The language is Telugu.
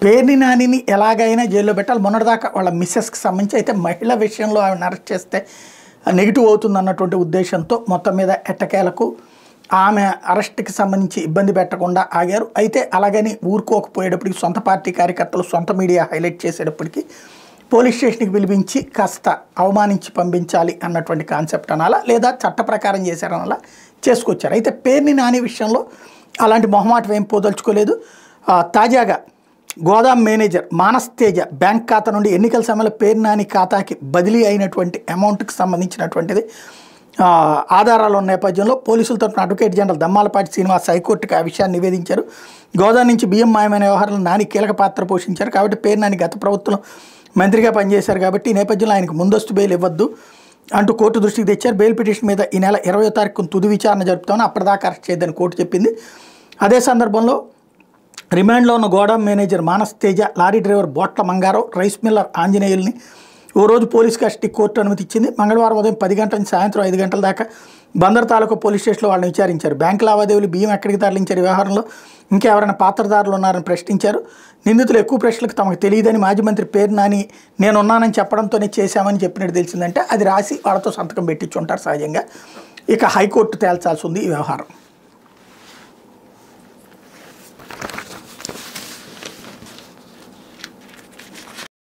పేర్ని నానిని ఎలాగైనా జైల్లో పెట్టాలి. మొన్నటిదాకా వాళ్ళ మిస్సెస్కి సంబంధించి అయితే మహిళ విషయంలో ఆవిడని అరెస్ట్ చేస్తే నెగిటివ్ అవుతుంది అన్నటువంటి ఉద్దేశంతో మొత్తం మీద ఎట్టకేలకు ఆమె అరెస్ట్కి సంబంధించి ఇబ్బంది పెట్టకుండా ఆగారు. అయితే అలాగని ఊరుకోకపోయేటప్పటికి సొంత పార్టీ కార్యకర్తలు సొంత మీడియా హైలైట్ చేసేటప్పటికి పోలీస్ స్టేషన్కి పిలిపించి కాస్త అవమానించి పంపించాలి అన్నటువంటి కాన్సెప్ట్ అనాలా, లేదా చట్ట ప్రకారం చేశారనాలా చేసుకొచ్చారు. అయితే పేర్ని నాని విషయంలో అలాంటి మొహమాటం ఏం పోదలుచుకోలేదు. తాజాగా గోదాం మేనేజర్ మానస్ తేజ బ్యాంక్ ఖాతా నుండి ఎన్నికల సమయంలో పేర్ని నాని ఖాతాకి బదిలీ అయినటువంటి అమౌంట్కి సంబంధించినటువంటిది ఆధారాలు ఉన్న నేపథ్యంలో పోలీసుల తరఫున అడ్వకేట్ జనరల్ దమ్మాలపాటి శ్రీనివాస్ హైకోర్టుకి ఆ విషయాన్ని నివేదించారు. గోదాం నుంచి బియ్యం మాయమైన వ్యవహారంలో నాని కీలక పాత్ర పోషించారు కాబట్టి పేర్ని నాని గత ప్రభుత్వం మంత్రిగా పనిచేశారు కాబట్టి ఈ నేపథ్యంలో ఆయనకు ముందస్తు బెయిల్ ఇవ్వద్దు అంటూ కోర్టు దృష్టికి తెచ్చారు. బెయిల్ పిటిషన్ మీద ఈ నెల 20వ తారీఖున తుది విచారణ జరుపుతామని అప్పటిదాకా అరెస్ట్ చేయొద్దని కోర్టు చెప్పింది. అదే సందర్భంలో రిమాండ్లో ఉన్న godown manager Manas Teja, lorry driver Botla Mangarao, rice miller ఆంజనేయుల్ని ఓ రోజు పోలీస్ కస్టడీకి కోర్టు అనుమతి ఇచ్చింది. మంగళవారం ఉదయం 10 గంటల నుంచి సాయంత్రం 5 గంటల దాకా బందర్ తాలూకా పోలీస్ స్టేషన్లో వాళ్ళని విచారించారు. బ్యాంకు లావాదేవీలు బియ్యం ఎక్కడికి తరలించారు వ్యవహారంలో ఇంకెవరైనా పాత్రదారులు ఉన్నారని ప్రశ్నించారు. నిందితులు ఎక్కువ ప్రశ్నలకు తమకు తెలియదని మాజీ మంత్రి పేర్ని నాని నేనున్నానని చెప్పడంతోనే చేశామని చెప్పినట్టు తెలిసిందంటే అది రాసి వాళ్ళతో సంతకం పెట్టించుంటారు సహజంగా. ఇక హైకోర్టు తేల్చాల్సి ఉంది ఈ వ్యవహారం.